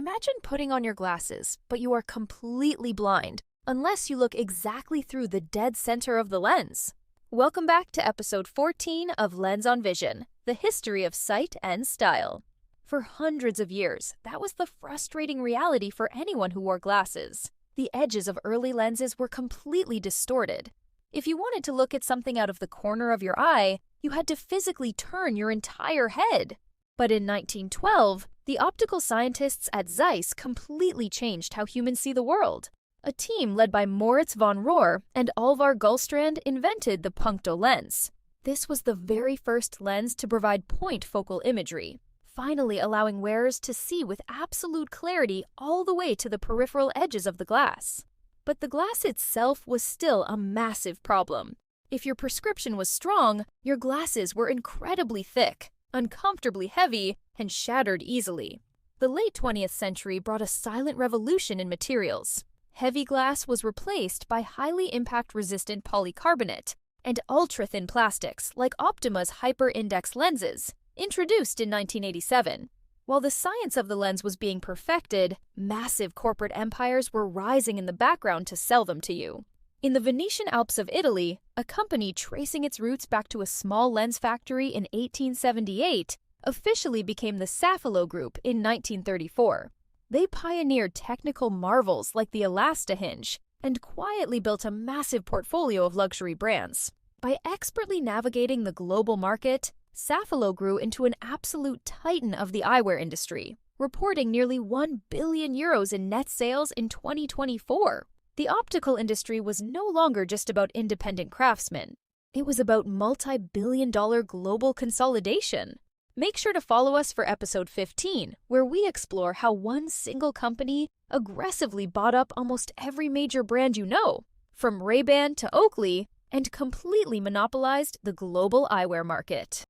Imagine putting on your glasses, but you are completely blind unless you look exactly through the dead center of the lens. Welcome back to episode 14 of Lens on Vision, the history of sight and style. For hundreds of years, that was the frustrating reality for anyone who wore glasses. The edges of early lenses were completely distorted. If you wanted to look at something out of the corner of your eye, you had to physically turn your entire head. But in 1912, the optical scientists at Zeiss completely changed how humans see the world. A team led by Moritz von Rohr and Alvar Gullstrand invented the puncto lens. This was the very first lens to provide point focal imagery, finally allowing wearers to see with absolute clarity all the way to the peripheral edges of the glass. But the glass itself was still a massive problem. If your prescription was strong, your glasses were incredibly thick, uncomfortably heavy, and shattered easily. The late 20th century brought a silent revolution in materials. Heavy glass was replaced by highly impact-resistant polycarbonate and ultra-thin plastics like Optima's hyper-index lenses, introduced in 1987. While the science of the lens was being perfected, massive corporate empires were rising in the background to sell them to you. In the Venetian Alps of Italy, a company tracing its roots back to a small lens factory in 1878 officially became the Safilo Group in 1934. They pioneered technical marvels like the Elastohinge and quietly built a massive portfolio of luxury brands. By expertly navigating the global market, Safilo grew into an absolute titan of the eyewear industry, reporting nearly €1 billion in net sales in 2024. The optical industry was no longer just about independent craftsmen. It was about multi-billion-dollar global consolidation. Make sure to follow us for episode 15, where we explore how one single company aggressively bought up almost every major brand you know, from Ray-Ban to Oakley, and completely monopolized the global eyewear market.